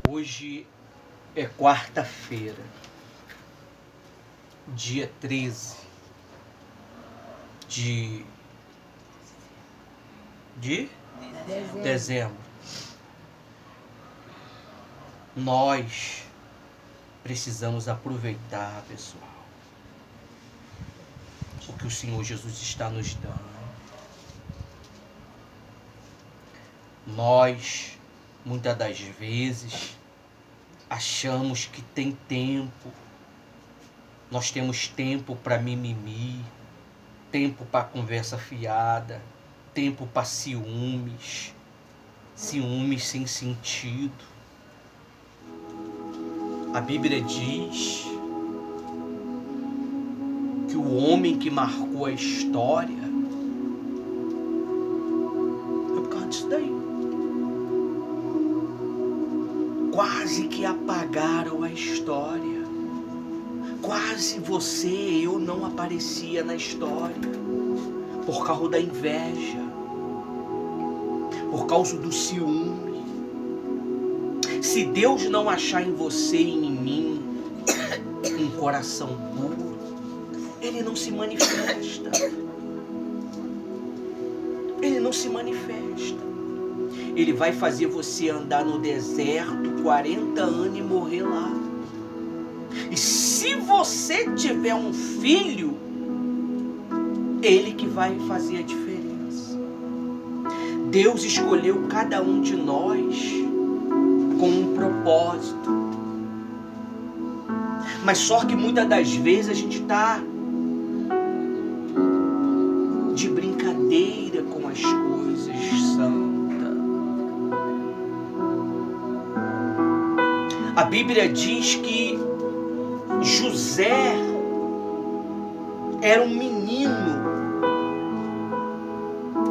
Hoje é quarta-feira, dia 13 de dezembro. Nós precisamos aproveitar, pessoal, o que o Senhor Jesus está nos dando. Nós, muitas das vezes, achamos que tem tempo. Nós temos tempo para mimimi, tempo para conversa fiada, tempo para ciúmes sem sentido. A Bíblia diz que o homem que marcou a história é por causa disso daí. Quase que apagaram a história. Quase você e eu não aparecia na história. Por causa da inveja. Por causa do ciúme. Se Deus não achar em você e em mim um coração puro, Ele não se manifesta. Ele não se manifesta. Ele vai fazer você andar no deserto 40 anos e morrer lá. E se você tiver um filho, Ele que vai fazer a diferença. Deus escolheu cada um de nós com um propósito. Mas só que muitas das vezes a gente está de brincadeira com as coisas santas. A Bíblia diz que José era um menino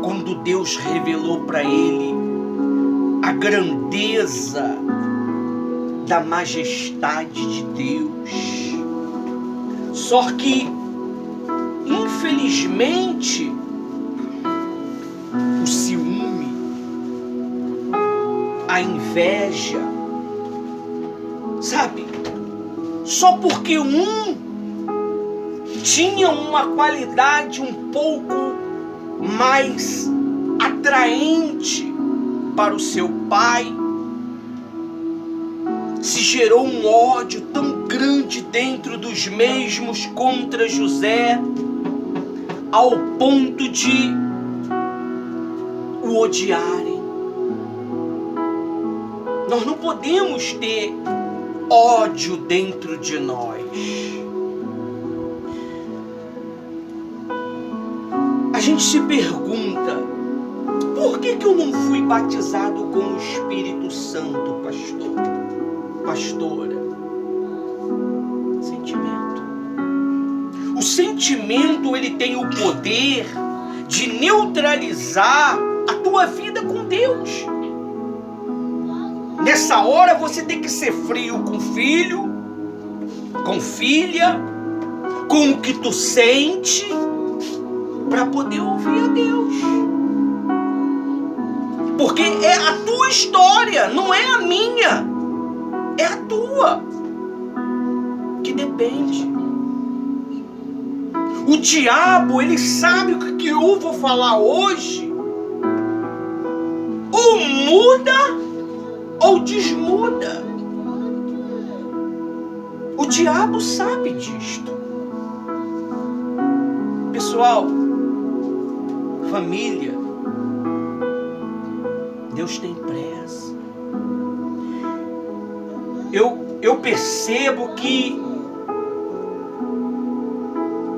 quando Deus revelou para ele a grandeza da majestade de Deus. Só que, infelizmente, o ciúme, a inveja, sabe? Só porque um tinha uma qualidade um pouco mais atraente para o seu pai, se gerou um ódio tão grande dentro dos mesmos contra José, ao ponto de o odiarem. Nós não podemos ter ódio dentro de nós. A gente se pergunta: por que eu não fui batizado com o Espírito Santo, pastora? Sentimento. O sentimento, ele tem o poder de neutralizar a tua vida com Deus. Nessa hora você tem que ser frio com filho, com filha, com o que tu sente, para poder ouvir a Deus. Porque é a tua história, não é a minha. É a tua. Que depende. O diabo, ele sabe o que eu vou falar hoje. Ou muda, ou desmuda. O diabo sabe disto. Pessoal, família, Deus tem pressa. Eu percebo que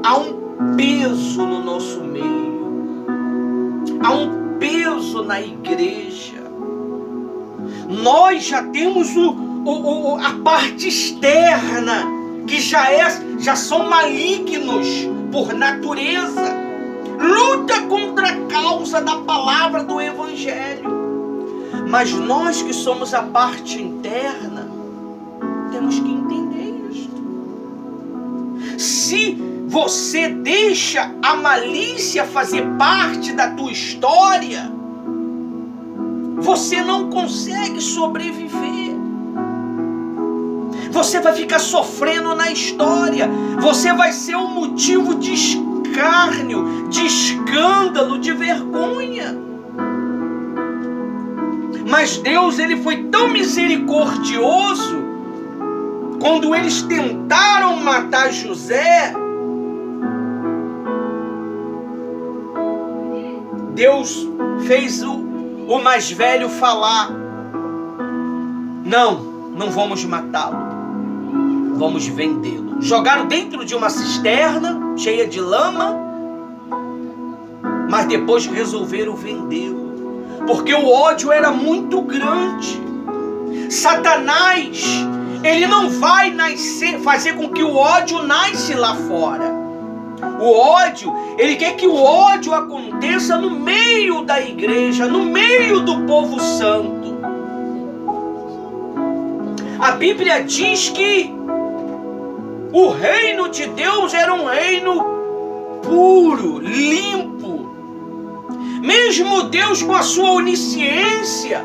há um peso no nosso meio. Há um peso na igreja. Nós já temos a parte externa, que já são malignos por natureza. Luta contra a causa da palavra do Evangelho. Mas nós que somos a parte interna, temos que entender isso. Se você deixa a malícia fazer parte da tua história, você não consegue sobreviver. Você vai ficar sofrendo na história. Você vai ser um motivo de escárnio, de escândalo, de vergonha. Mas Deus, ele foi tão misericordioso, quando eles tentaram matar José, Deus fez o mais velho falar: não vamos matá-lo, vamos vendê-lo. Jogaram dentro de uma cisterna cheia de lama, mas depois resolveram vendê-lo, porque o ódio era muito grande. Satanás, ele não vai fazer com que o ódio nasce lá fora. O ódio, ele quer que o ódio aconteça no meio da igreja, no meio do povo santo. A Bíblia diz que o reino de Deus era um reino puro, limpo. Mesmo Deus, com a sua onisciência,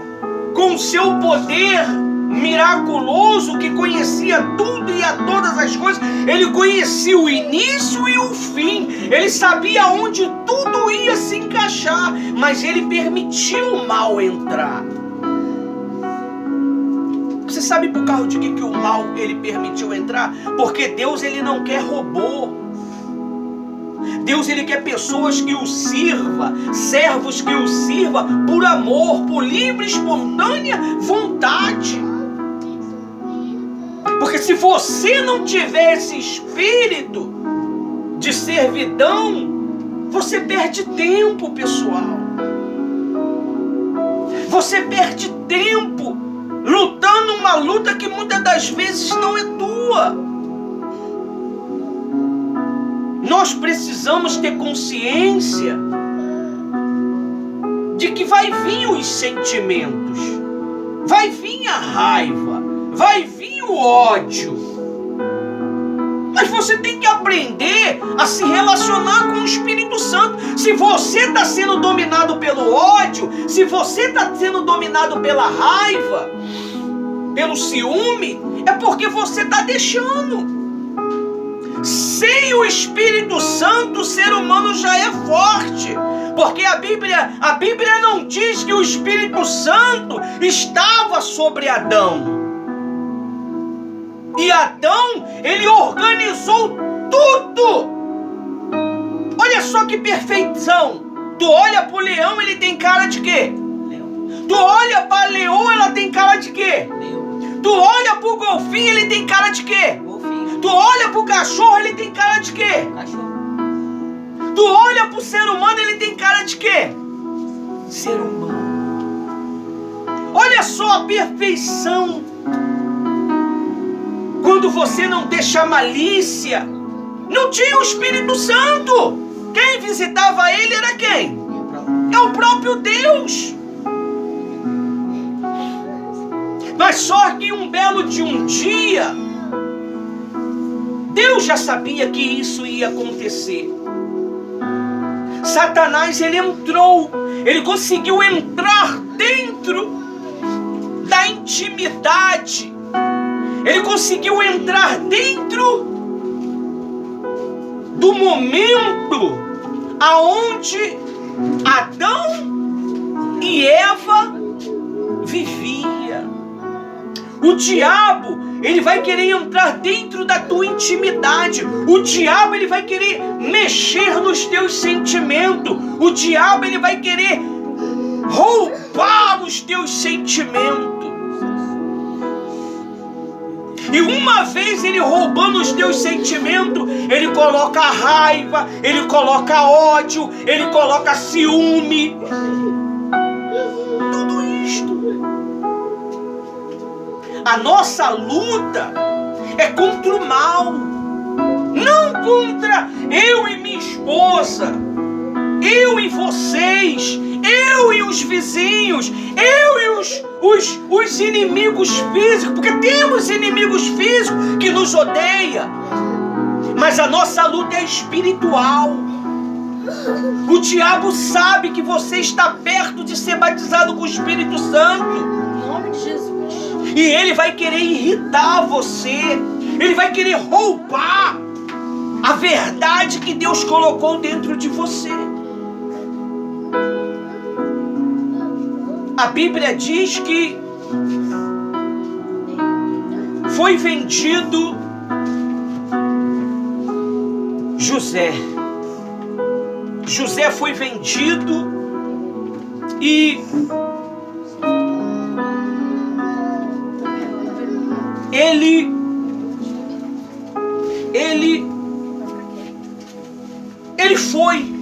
com o seu poder miraculoso, que conhecia tudo e a todas as coisas, ele conhecia o início e o fim, ele sabia onde tudo ia se encaixar, mas ele permitiu o mal entrar. Você sabe por causa de que o mal ele permitiu entrar? Porque Deus, ele não quer robô. Deus, ele quer pessoas que o sirva, servos que o sirva por amor, por livre, espontânea vontade. Porque se você não tiver esse espírito de servidão, você perde tempo, pessoal. Você perde tempo lutando uma luta que muitas das vezes não é tua. Nós precisamos ter consciência de que vai vir os sentimentos, vai vir a raiva, vai vir o ódio. Mas você tem que aprender a se relacionar com o Espírito Santo. Se você está sendo dominado pelo ódio, se você está sendo dominado pela raiva, pelo ciúme, é porque você está deixando. Sem o Espírito Santo, o ser humano já é forte. Porque a Bíblia não diz que o Espírito Santo estava sobre Adão. E Adão, ele organizou tudo. Olha só que perfeição. Tu olha para o leão, ele tem cara de quê? Leão. Tu olha para a leoa, ela tem cara de quê? Leão. Tu olha para o golfinho, ele tem cara de quê? Tu olha pro cachorro, ele tem cara de quê? Cachorro. Tu olha pro ser humano, ele tem cara de quê? Ser humano. Olha só a perfeição. Quando você não deixa a malícia, não tinha o Espírito Santo. Quem visitava ele era quem? É o próprio Deus. Mas só que um belo de um dia, Deus já sabia que isso ia acontecer. Satanás, ele entrou, ele conseguiu entrar dentro da intimidade. Ele conseguiu entrar dentro do momento aonde Adão e Eva viviam. O diabo, ele vai querer entrar dentro da tua intimidade. O diabo, ele vai querer mexer nos teus sentimentos. O diabo, ele vai querer roubar os teus sentimentos. E uma vez ele roubando os teus sentimentos, ele coloca raiva, ele coloca ódio, ele coloca ciúme. Tudo isto. A nossa luta é contra o mal, não contra eu e minha esposa, eu e vocês, eu e os vizinhos, eu e os inimigos físicos, porque temos inimigos físicos que nos odeiam, mas a nossa luta é espiritual. O diabo sabe que você está perto de ser batizado com o Espírito Santo. Em nome de Jesus. E ele vai querer irritar você. Ele vai querer roubar a verdade que Deus colocou dentro de você. A Bíblia diz que foi vendido José. José foi vendido e ele foi.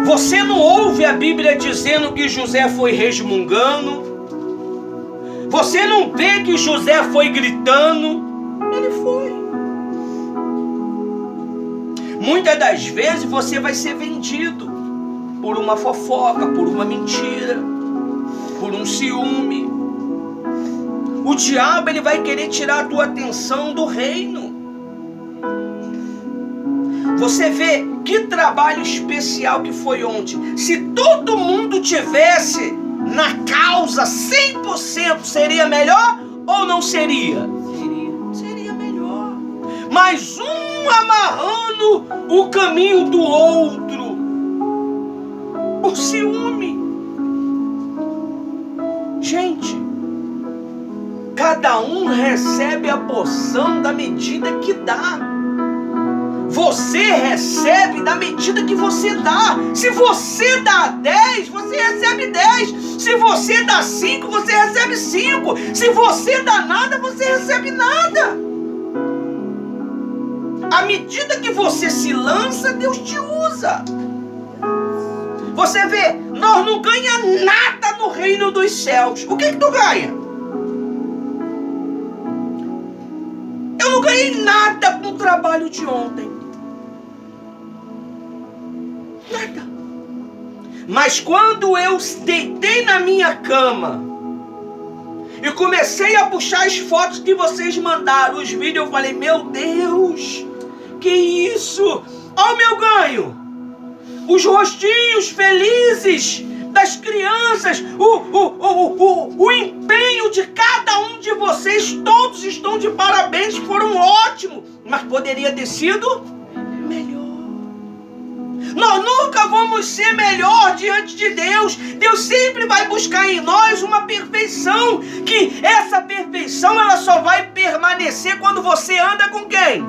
Você não ouve a Bíblia dizendo que José foi resmungando. Você não vê que José foi gritando. Ele foi. Muitas das vezes você vai ser vendido por uma fofoca, por uma mentira, por um ciúme. O diabo, ele vai querer tirar a tua atenção do reino. Você vê que trabalho especial que foi ontem. Se todo mundo tivesse na causa 100%, seria melhor ou não seria? Seria melhor. Mas um amarrando o caminho do outro por ciúme. Gente, cada um recebe a porção da medida que dá. Você recebe da medida que você dá. Se você dá 10, você recebe 10. Se você dá 5, você recebe 5. Se você dá nada, você recebe nada. À medida que você se lança, Deus te usa. Você vê, nós não ganhamos nada no reino dos céus. O que tu ganha? Eu não ganhei nada com o trabalho de ontem. Nada. Mas quando eu deitei na minha cama e comecei a puxar as fotos que vocês mandaram, os vídeos, eu falei, meu Deus, que isso? Olha o meu ganho. Os rostinhos felizes das crianças, o empenho de cada um de vocês, todos estão de parabéns, foram ótimos, mas poderia ter sido melhor. Nós nunca vamos ser melhor diante de Deus. Deus sempre vai buscar em nós uma perfeição, que essa perfeição ela só vai permanecer quando você anda com quem?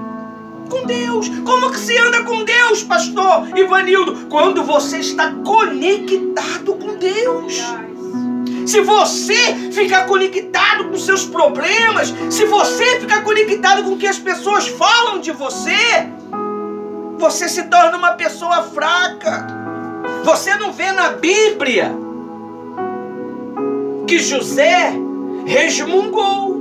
Com Deus. Como que se anda com Deus, pastor Ivanildo? Quando você está conectado com Deus. Se você ficar conectado com seus problemas, se você ficar conectado com o que as pessoas falam de você, você se torna uma pessoa fraca. Você não vê na Bíblia que José resmungou.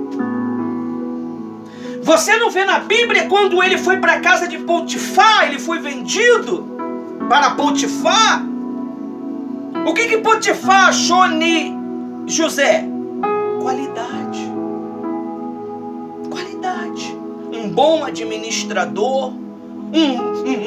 Você não vê na Bíblia quando ele foi para a casa de Potifar, ele foi vendido para Potifar. O que Potifar achou de José? Qualidade. Qualidade. Um bom administrador.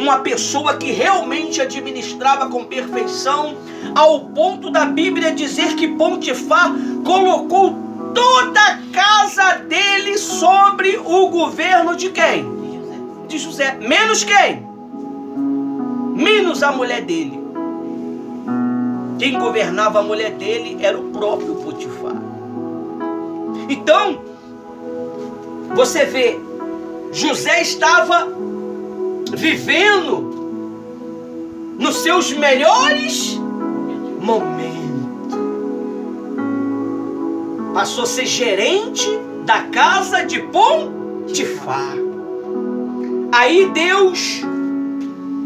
Uma pessoa que realmente administrava com perfeição, ao ponto da Bíblia dizer que Potifar colocou toda a casa dele sobre o governo de quem? De José. Menos quem? Menos a mulher dele. Quem governava a mulher dele era o próprio Potifar. Então, você vê, José estava vivendo nos seus melhores momentos. Passou a ser gerente da casa de Potifar. Aí Deus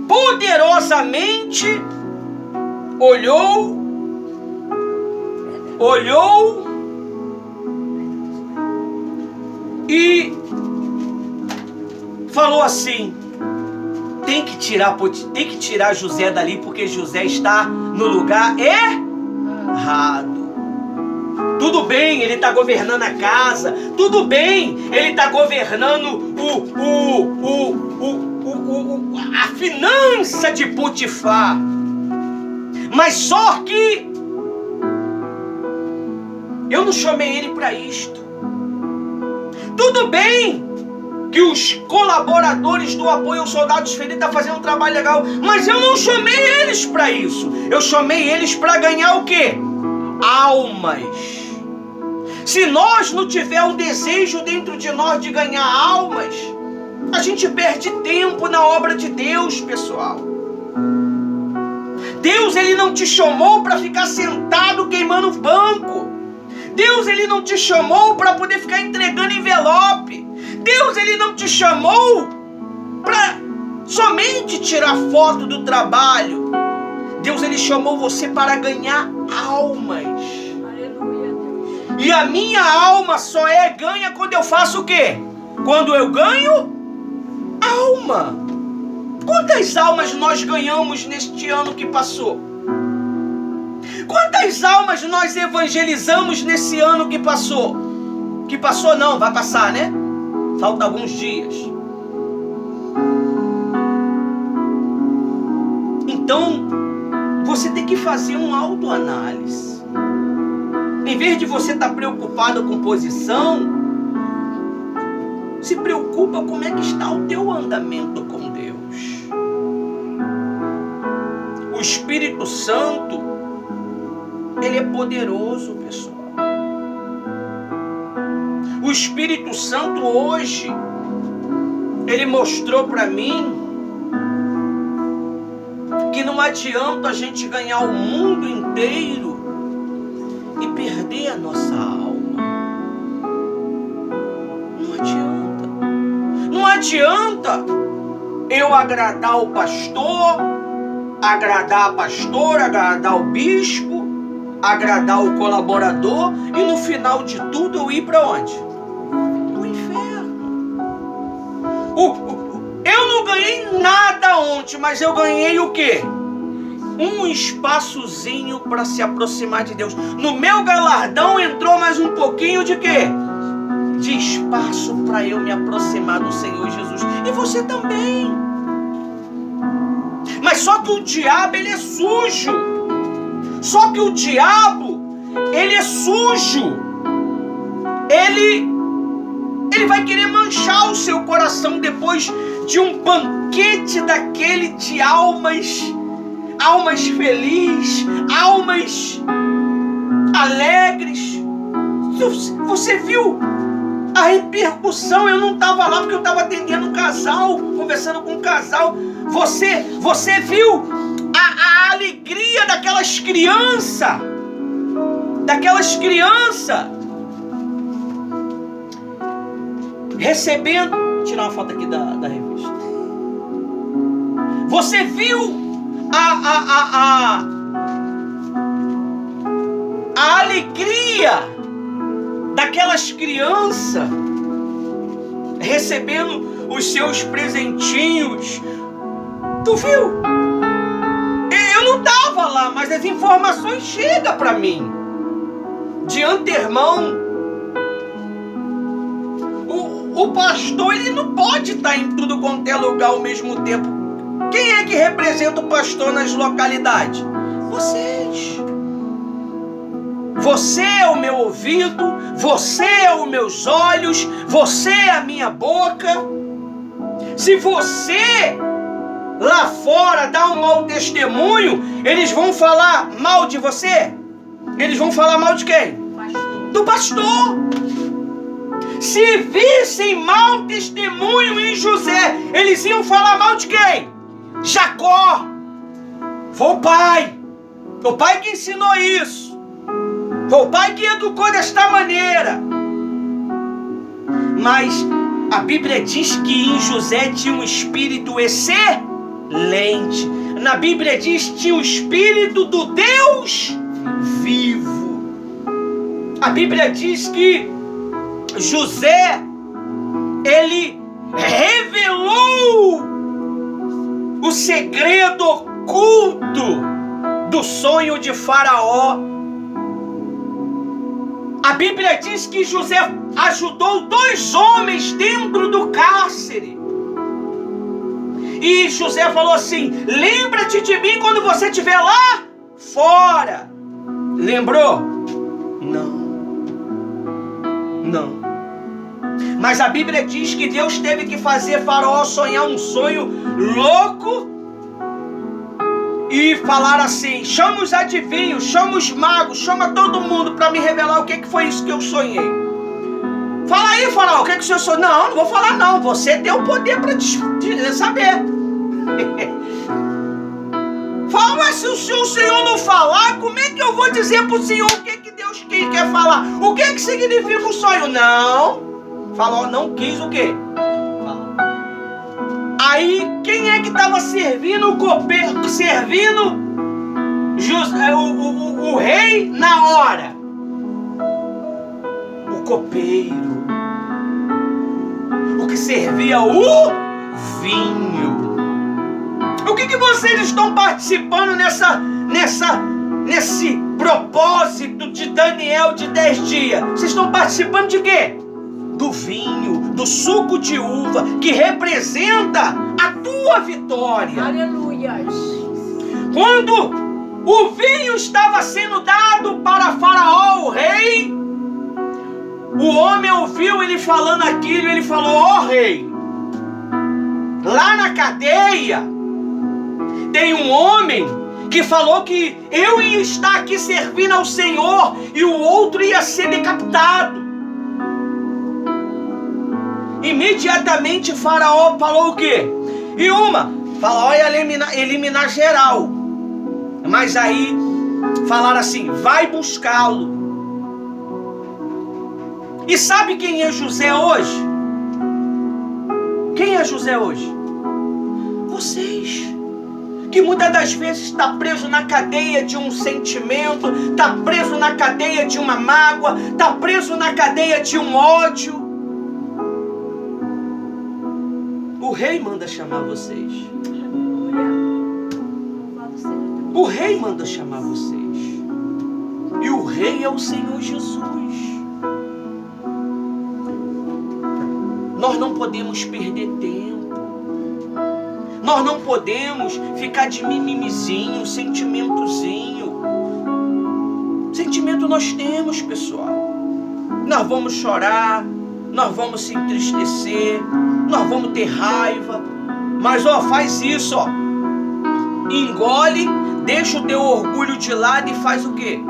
poderosamente olhou e falou assim: tem que tirar José dali, porque José está no lugar errado. Tudo bem, ele está governando a casa. Tudo bem, ele está governando a finança de Potifar. Mas só que eu não chamei ele para isto. Tudo bem que os colaboradores do apoio aos soldados feridos estão fazendo um trabalho legal, mas eu não chamei eles para isso. Eu chamei eles para ganhar o quê? Almas. Se nós não tiver um desejo dentro de nós de ganhar almas, a gente perde tempo na obra de Deus, pessoal. Deus, Ele não te chamou para ficar sentado queimando banco. Deus, Ele não te chamou para poder ficar entregando envelope. Deus, Ele não te chamou para somente tirar foto do trabalho. Deus, Ele chamou você para ganhar almas. Aleluia, Deus. E a minha alma só é ganha quando eu faço o quê? Quando eu ganho alma. Quantas almas nós ganhamos neste ano que passou? Quantas almas nós evangelizamos nesse ano que passou? Que passou não, vai passar, né? Falta alguns dias. Então, você tem que fazer uma autoanálise. Em vez de você estar preocupado com posição, se preocupa como é que está o teu andamento com Deus. O Espírito Santo, ele é poderoso, pessoal. O Espírito Santo hoje, ele mostrou para mim que não adianta a gente ganhar o mundo inteiro e perder a nossa alma. Não adianta. Não adianta eu agradar o pastor, agradar a pastora, agradar o bispo, agradar o colaborador e no final de tudo eu ir para onde? No inferno. Eu não ganhei nada ontem, mas eu ganhei o quê? Um espaçozinho para se aproximar de Deus. No meu galardão entrou mais um pouquinho de quê? De espaço para eu me aproximar do Senhor Jesus. E você também. Mas só que o diabo, ele é sujo. Só que o diabo, ele é sujo. Ele vai querer manchar o seu coração depois de um banquete daquele de almas felizes, almas alegres. Você viu a repercussão? Eu não estava lá porque eu estava atendendo um casal, conversando com um casal. Você viu a alegria daquelas crianças, recebendo. Vou tirar uma foto aqui da revista. Você viu a alegria daquelas crianças recebendo os seus presentinhos? Tu viu? Eu não estava lá, mas as informações chegam para mim de antemão. O pastor, ele não pode estar em tudo quanto é lugar ao mesmo tempo. Quem é que representa o pastor nas localidades? Vocês. Você é o meu ouvido, você é os meus olhos, você é a minha boca. Se você lá fora dá um mau testemunho, eles vão falar mal de você? Eles vão falar mal de quem? Do pastor. Se vissem mau testemunho em José, eles iam falar mal de quem? Jacó. Foi o pai que ensinou isso, foi o pai que educou desta maneira. Mas a Bíblia diz que em José tinha um espírito excelente. Na Bíblia diz que tinha o espírito do Deus vivo. A Bíblia diz que José, ele revelou o segredo oculto do sonho de Faraó. A Bíblia diz que José ajudou 2 homens dentro do cárcere. E José falou assim: lembra-te de mim quando você estiver lá fora. Lembrou? Não. Mas a Bíblia diz que Deus teve que fazer Faraó sonhar um sonho louco e falar assim: chama os adivinhos, chama os magos, chama todo mundo para me revelar o que foi isso que eu sonhei. Fala aí, Faraó, o que o senhor sonhou? Não vou falar não, você tem o poder para saber. Fala, mas se o senhor não falar, como é que eu vou dizer para o senhor o que Deus quer falar? O que significa o sonho? Não. Faraó não quis o quê? Aí, quem é que estava servindo o copeiro, servindo o rei na hora? O copeiro. O que servia o vinho. O que vocês estão participando nesse propósito de Daniel de 10 dias? Vocês estão participando de quê? Do vinho, do suco de uva, que representa a tua vitória. Aleluia. Quando o vinho estava sendo dado para Faraó, o rei, o homem ouviu ele falando aquilo, ele falou: ó rei, lá na cadeia tem um homem que falou que eu ia estar aqui servindo ao Senhor e o outro ia ser decapitado. Imediatamente Faraó falou o quê? Faraó ia eliminar geral. Mas aí falaram assim: vai buscá-lo. E sabe quem é José hoje? Quem é José hoje? Vocês. Que muitas das vezes está preso na cadeia de um sentimento, está preso na cadeia de uma mágoa, está preso na cadeia de um ódio. O rei manda chamar vocês. O rei manda chamar vocês. E o rei é o Senhor Jesus. Nós não podemos perder tempo. Nós não podemos ficar de mimimizinho, sentimentozinho. Sentimento nós temos, pessoal. Nós vamos chorar, nós vamos se entristecer, nós vamos ter raiva. Mas faz isso, engole, deixa o teu orgulho de lado e faz o quê?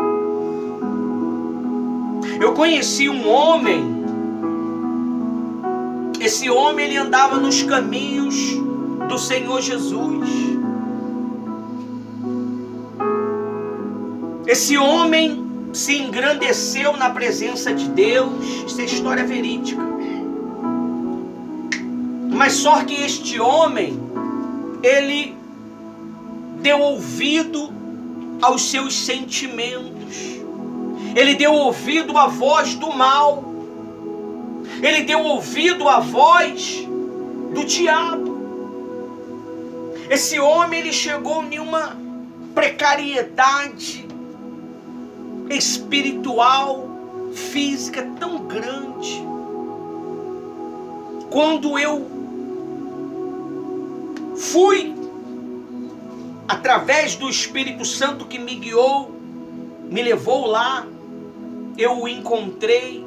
Eu conheci um homem. Esse homem, ele andava nos caminhos do Senhor Jesus. Esse homem se engrandeceu na presença de Deus. Isso é história verídica. Mas só que este homem, ele deu ouvido aos seus sentimentos. Ele deu ouvido à voz do mal. Ele deu ouvido à voz do diabo. Esse homem, ele chegou em uma precariedade espiritual, física tão grande. Quando eu fui, através do Espírito Santo que me guiou, me levou lá, eu o encontrei,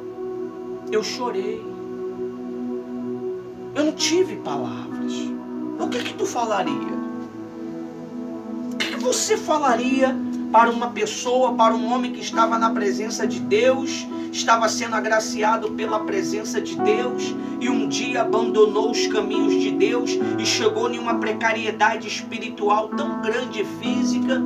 eu chorei. Eu não tive palavras. O que tu falaria? O que você falaria para uma pessoa, para um homem que estava na presença de Deus, estava sendo agraciado pela presença de Deus e um dia abandonou os caminhos de Deus e chegou em uma precariedade espiritual tão grande e física?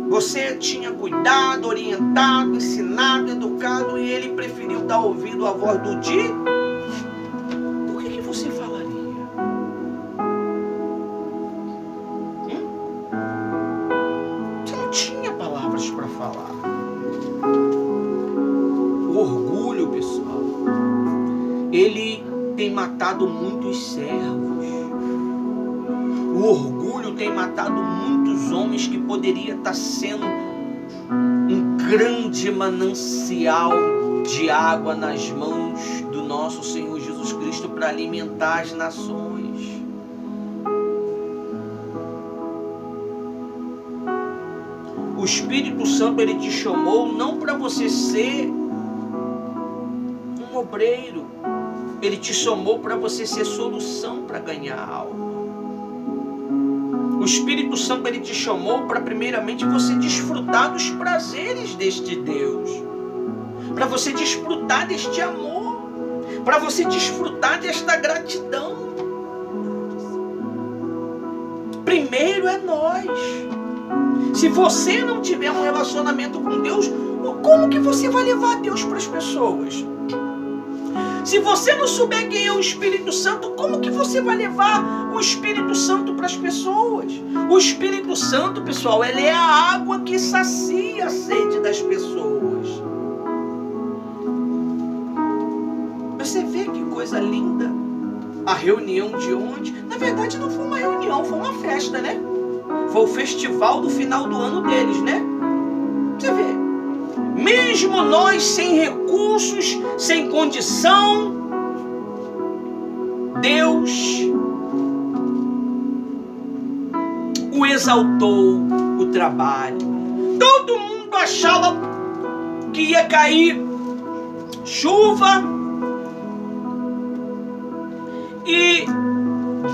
Você tinha cuidado, orientado, ensinado, educado e ele preferiu dar ouvido à voz do dia? O que você falaria? Você não tinha palavras para falar. O orgulho, pessoal, ele tem matado muitos servos. O orgulho tem matado muitos homens que poderia estar sendo um grande manancial de água nas mãos do nosso Senhor Jesus Cristo para alimentar as nações. Espírito Santo, ele te chamou não para você ser um obreiro. Ele te chamou para você ser solução para ganhar a alma. O Espírito Santo, ele te chamou para primeiramente você desfrutar dos prazeres deste Deus, para você desfrutar deste amor, para você desfrutar desta gratidão. Primeiro é nós. Se você não tiver um relacionamento com Deus, como que você vai levar Deus para as pessoas? Se você não souber quem é o Espírito Santo, como que você vai levar o Espírito Santo para as pessoas? O Espírito Santo, pessoal, ele é a água que sacia a sede das pessoas. Você vê que coisa linda a reunião de ontem. Na verdade não foi uma reunião, foi uma festa, né? Foi o festival do final do ano deles, né? Você vê. Mesmo nós sem recursos, sem condição, Deus o exaltou o trabalho. Todo mundo achava que ia cair chuva e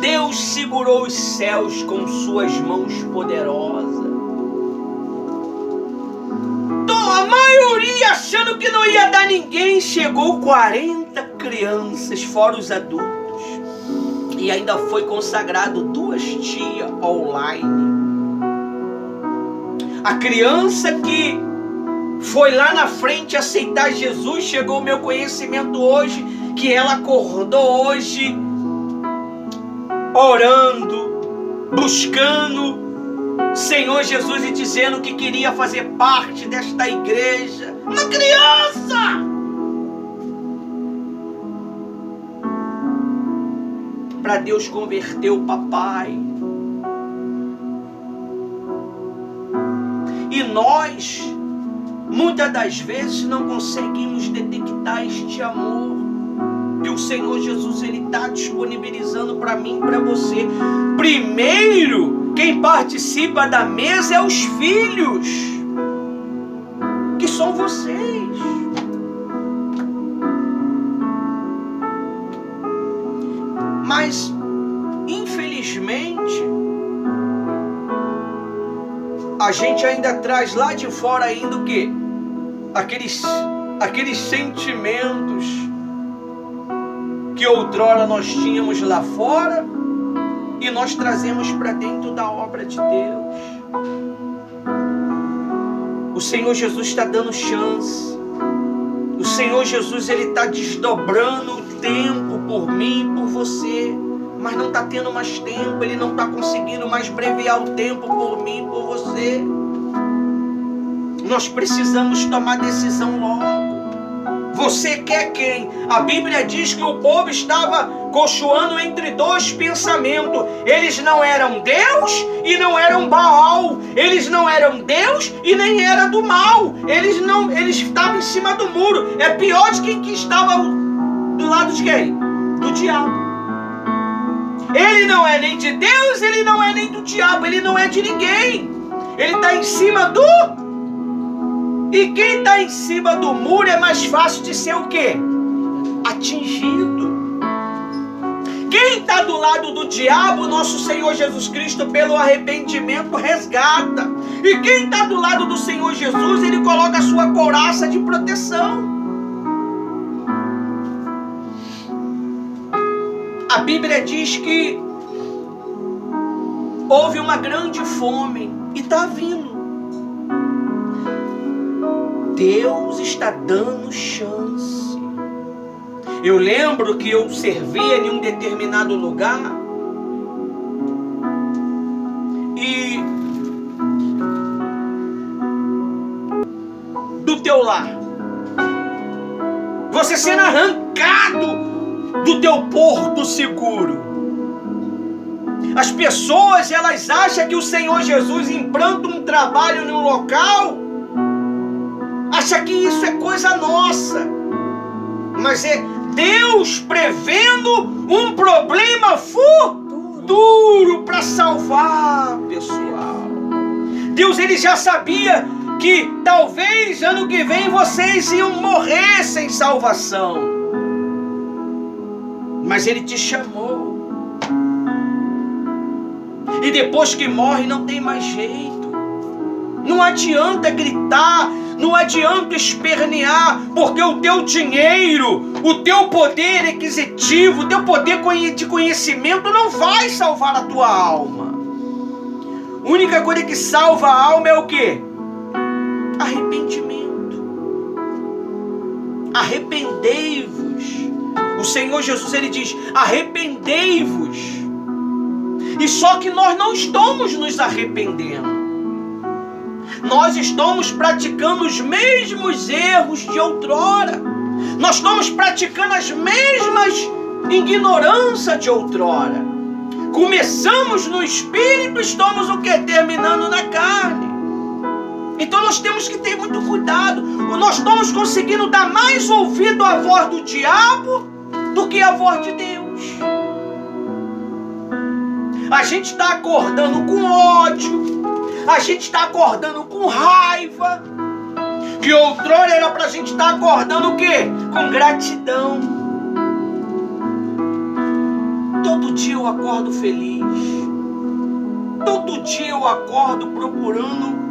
Deus segurou os céus com suas mãos poderosas. A maioria achando que não ia dar ninguém, chegou 40 crianças, fora os adultos. E ainda foi consagrado 2 tias online. A criança que foi lá na frente aceitar Jesus, chegou ao meu conhecimento hoje, que ela acordou hoje orando, buscando Senhor Jesus e dizendo que queria fazer parte desta igreja. Uma criança! Para Deus converter o papai. E nós, muitas das vezes, não conseguimos detectar este amor que o Senhor Jesus está disponibilizando para mim e para você. Primeiro, quem participa da mesa é os filhos, que são vocês. Mas, infelizmente, a gente ainda traz lá de fora ainda o quê? Aqueles sentimentos que outrora nós tínhamos lá fora e nós trazemos para dentro da obra de Deus. O Senhor Jesus está dando chance. O Senhor Jesus, ele está desdobrando o tempo por mim e por você, mas não está tendo mais tempo. Ele não está conseguindo mais brevear o tempo por mim e por você. Nós precisamos tomar decisão logo. Você quer quem? A Bíblia diz que o povo estava cochoando entre 2 pensamentos. Eles não eram Deus e não eram Baal. Eles não eram Deus e nem era do mal. Eles estavam em cima do muro. É pior de quem que estava do lado de quem? Do diabo. Ele não é nem de Deus, ele não é nem do diabo, ele não é de ninguém. Ele está em cima do... E quem está em cima do muro é mais fácil de ser o quê? Atingido. Quem está do lado do diabo, nosso Senhor Jesus Cristo, pelo arrependimento, resgata. E quem está do lado do Senhor Jesus, ele coloca a sua couraça de proteção. A Bíblia diz que houve uma grande fome e está vindo. Deus está dando chance. Eu lembro que eu servia em um determinado lugar e do teu lar, você sendo arrancado do teu porto seguro. As pessoas, elas acham que o Senhor Jesus implanta um trabalho num local, acha que isso é coisa nossa, mas é Deus prevendo um problema futuro para salvar, pessoal. Deus ele já sabia que talvez ano que vem vocês iam morrer sem salvação. Mas ele te chamou. E depois que morre não tem mais jeito. Não adianta gritar, não adianta espernear, porque o teu dinheiro, o teu poder aquisitivo, o teu poder de conhecimento não vai salvar a tua alma. A única coisa que salva a alma é o quê? Arrependimento. Arrependei-vos. O Senhor Jesus ele diz: arrependei-vos. E só que nós não estamos nos arrependendo. Nós estamos praticando os mesmos erros de outrora. Nós estamos praticando as mesmas ignorâncias de outrora. Começamos no espírito, estamos o quê? Terminando na carne. Então nós temos que ter muito cuidado. Nós estamos conseguindo dar mais ouvido à voz do diabo do que à voz de Deus. A gente está acordando com ódio. A gente está acordando com raiva. Que outrora era para a gente estar acordando o quê? Com gratidão. Todo dia eu acordo feliz. Todo dia eu acordo procurando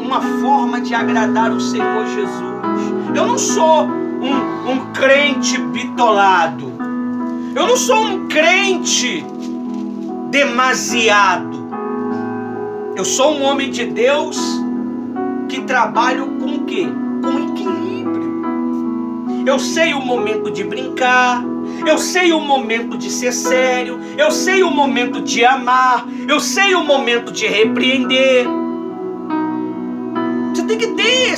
uma forma de agradar o Senhor Jesus. Eu não sou um crente bitolado. Eu não sou um crente demasiado. Eu sou um homem de Deus que trabalho com o quê? Com equilíbrio. Eu sei o momento de brincar, eu sei o momento de ser sério, eu sei o momento de amar, eu sei o momento de repreender. Você tem que ter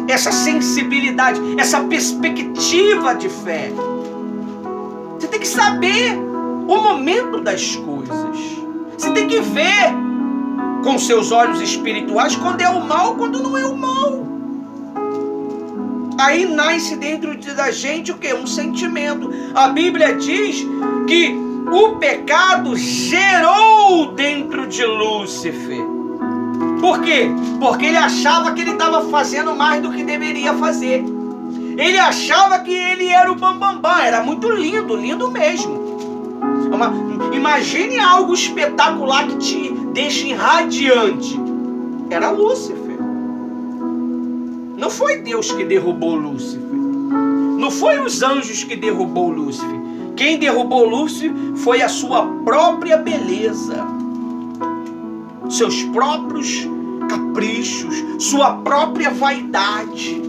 essa sensibilidade, essa perspectiva de fé. Você tem que saber o momento das coisas. Você tem que ver com seus olhos espirituais quando é o mal, quando não é o mal. Aí nasce dentro da gente o quê? Um sentimento. A Bíblia diz que o pecado gerou dentro de Lúcifer. Por quê? Porque ele achava que ele estava fazendo mais do que deveria fazer. Ele achava que ele era o bambambam. Era muito lindo, lindo mesmo. Imagine algo espetacular que te deixa irradiante. Era Lúcifer. Não foi Deus que derrubou Lúcifer. Não foi os anjos que derrubou Lúcifer. Quem derrubou Lúcifer foi a sua própria beleza. Seus próprios caprichos. Sua própria vaidade.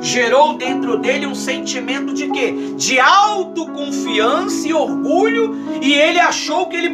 Gerou dentro dele um sentimento de quê? De autoconfiança e orgulho. E ele achou que ele